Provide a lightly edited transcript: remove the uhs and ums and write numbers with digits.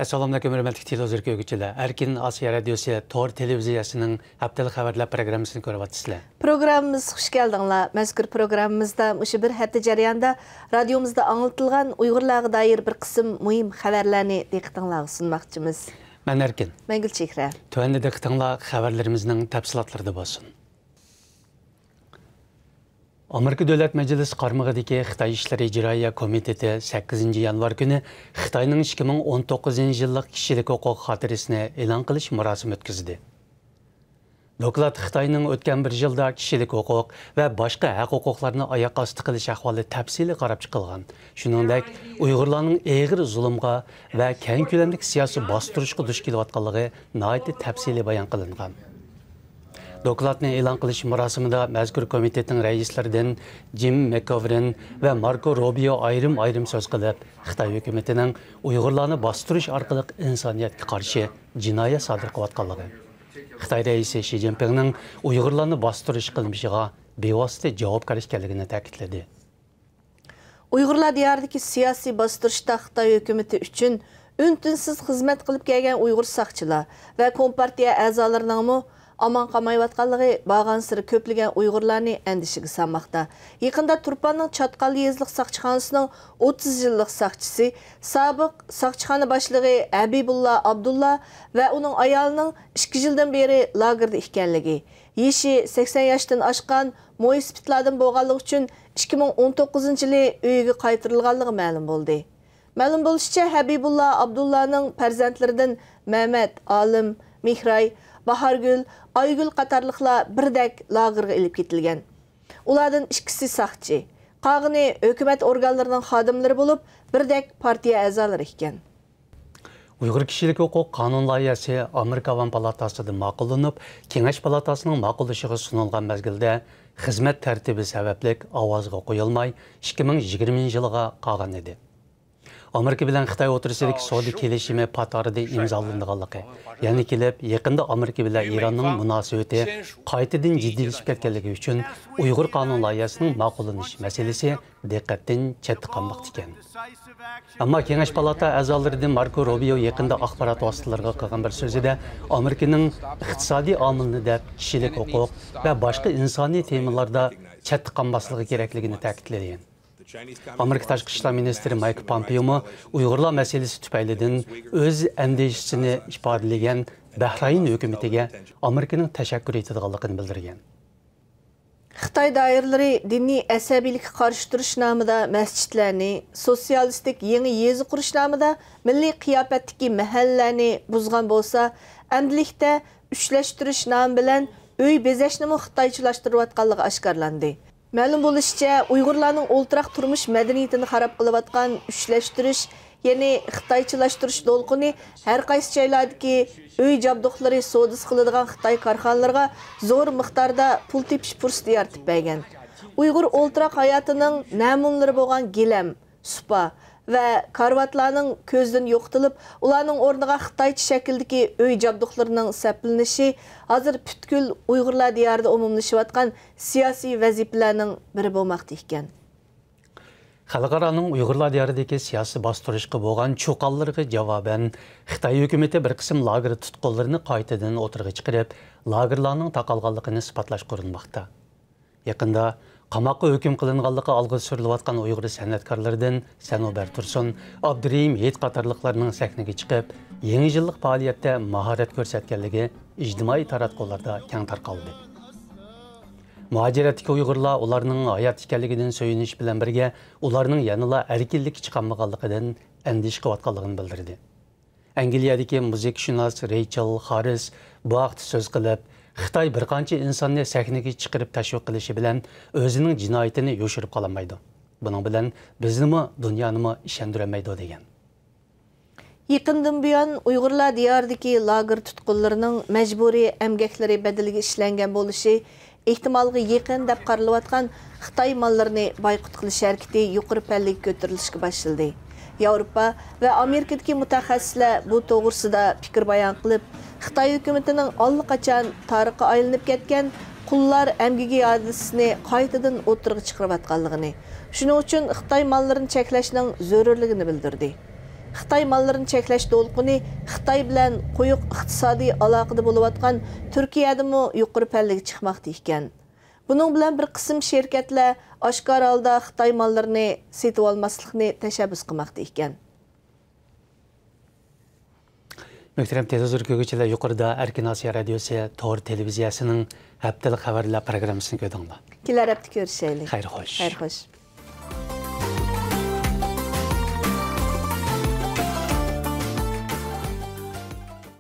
Assalamu alaykum hörmətli televizor görgüçülər. Erkin Asiya Radiosu Tor televiziyasının haftalik xəbərlər proqramını görüb atsızlar. Programımız xoş gəldinglar. Məzkur proqramımızda məşə bir həftə jarayonida radiomuzda anlatılğan Uyğurlarga dair bir qism mühim xəbərlərni diqqətinizə sunmaqçımız. Mən Erkin. Mən Gülçehra. Tövəndə diqqətinizə xəbərlərimizin təfsilatları bolsun. Amerika Dövlət Məclisi qarmağıdakı Xitay İşləri İcraiya Komiteti 8 yanvar günü Xitayning 2019 yillik kishilik huquq xotirasini e'lon qilish marosimi o'tkazdi. Doklad Xitayning o'tgan bir yilda kishilik huquq va boshqa haq-huquqlarni oyoq osti qilish ahvoli tafsili qarab chiqilgan. Shuningdek, Uyg'urlarning eg'ir zulmga va keng ko'lamli siyosiy bostirishga duch kelayotganligi nihoyat tafsili bayon qilingan. Dokladni e'lon qilish marosimida mazkur komitetning raislaridan Jim McGovern va Marco Rubio ayrim so'z qilib, Xitoy hukumatining Uyg'urlarni bostirish orqali insoniyatga qarshi jinoyat sodir qilayotganligi, Xitoy raisi Xi Jinpingning Uyg'urlarni bostirish qilmishiga bevosita javobgar ekanligini ta'kidladi. Uyg'urlar diyoridagi siyosiy bostirishda Xitoy hukumati uchun ün-tinsiz xizmat qilib kelgan Uyg'ur saqchilar va kompartiya a'zolarining aman qamayvatqanlığı bağansırı köplügen Uygurlarını endişigi sanmaqda. Yaqında Turpanның Çatqal yezliq saqçıxanasının 30 yıllık saqçısı, sabıq saqçıxana başlığı Habibullah Abdullah ve onun ayalının 2 yıldan beri lagerda ekanligi, yeşi 80 yaştan aşqan moispitlardan bolğanlığı üçün 2019 yılı uyga qaytarılganlığı ma'lum bo'ldi. Ma'lum bo'lishicha, Habibullah Abdullahның farzandlaridan Mehmet, Alim, Mihray, Bahargül, Aygül qatarlıqlar birdek lagerga ilib ketilgan. Ulardan ikkisi saqchi, qag'ini hökumət organlarının xadimlari bo'lib, birdek partiya a'zolari ekan. Uyghur kishilik huquq qonun loyihasi Amerika Avam palatasida ma'qullanib, Kengash palatasының ma'qullashiga sunilgan mezgilda xizmat tartibi sababli ovozga qo'yilmay 2020 yilga qolgan edi. Amerika bilan Xitoy o'rtasidagi savdo kelishimi qatorida imzolanganligi, ya'ni kelib yaqinda Amerika bilan Eronning munosabati qaytadan jiddiylashib ketganligi uchun Uyg'ur qonun loyihasining ma'qullanish masalasi diqqatdan chetda qolmoqda ekan. Ammo Kengash palata a'zolaridan Marco Rubio yaqinda axborot vositalariga qilgan bir so'zida Amerikaning iqtisodiy omilni deb kishilik huquq va boshqa insoniy temalarda chetda qolmasligi kerakligini ta'kidlagan. Amerika Tashqi ishlar ministri Mike Pompeo Uyg'urlar masalasi tufaylidan o'z andishisini ifodalagan Bahrayn hukumatiga Amerikaning tashakkur etadiganligini bildirgan. Xitoy doiralari diniy asabiylikka qarshi turish nomida masjidlarni, sotsialistik yangi yezi qurish nomida milliy qiyofatdagi mahallalarni buzgan bo'lsa, amdilikda ushlashtirish nomi bilan uy bezashni xitoychilashtirayotganligi oshkorlandi. Ma'lum bo'lishicha, Uyg'urlarning o'ltiraq turmush madaniyatini xarob qilayotgan ushlashtirish, ya'ni xitoychilashtirish to'lqini har qaysi joylardagi uy jabduqlari savdosi qiladigan Xitoy korxonalarga zo'r miqdorda pul tepish fursati yaratib bergan. Uyg'ur o'ltiraq hayotining namunlari bo'lgan gilam, supa va karvatlarning ko'zdan yo'qotilib, ularning o'rniga Xitoycha shakldagi uy jabduqlarining saplanishi hozir butkul Uyg'urlar diyorida umumlashayotgan siyosiy vazifalarning biri bo'lmoqda ekan. Xalqaraning Uyg'urlar diyoridagi siyosiy bostirishga bo'lgan cho'qonlarga javoban Xitoy hukumati bir qism lager tutqunlarini qaytadan o'tirg'i chiqarib, lagerlarning taqalganligini isbotlash qurilmoqda. Yaqinda qamoqqa hukm qilinganligi olg'a surilayotgan Uyg'ur san'atkorlaridan Sanobar Tursun, Abdurahim Hit qatorliqlarning sahnaga chiqib, yangi yillik faoliyatda mahorat ko'rsatganligi ijtimoiy taratqularda keng tarqaldi. Muhaciratdagi Uyg'urlar ularning hayot ekanligidan so'yinish bilan birga, ularning yanada erkinlik chiqarmaganligidan andish qilayotganligini bildirdi. Angliyadagi musikshunos Rachel Harris bu haqda so'z qilib, Xitoy bir qancha insonni sahnaga chiqarib tashviq qilishi bilan o'zining jinoyatini yo'shirib qolmaydi. Buning bilan bizni dunyoni ishondirmaydi degan. Yaqindan buyon Uyg'urlar diyoridagi lager tutqunlarining majburiy emgaklari badaliga ishlangan bo'lishi ehtimolga yaqin deb qaralayotgan Xitoy mollarini boyqut qilish harakati yuqori pallaga ko'tarilishga boshladi. Yevropa va Amerikadagi mutaxassislar bu to'g'risida fikr bayon qilib, Xitoy hukumatining allaqachon tarixga aylanib ketgan qullar emgigi hadisini qaytadan o'tirg'i chiqarayotganligini, shuning uchun Xitoy mollarini cheklashning zarurligini bildirdi. Xitoy mallarını cheklash to'lqini Xitoy bilan quyuq iqtisodiy aloqada bo'layotgan Turkiyadami yuqori pallaga chiqmoqda ekan. Buning bilan bir qism şirketlar oshkor holda Xitoy mallarini sotib olmaslikni tashabbus qilmoqda ekan. Möhtərəm televizor görgüçülər yuqorida Erkin Asiya Radiosu Tor televiziyasının həftəlik xəbərlər proqramısını gördüңlər. Kelar hafta görüşəyilik. Xeyr xoş. Xeyr xoş.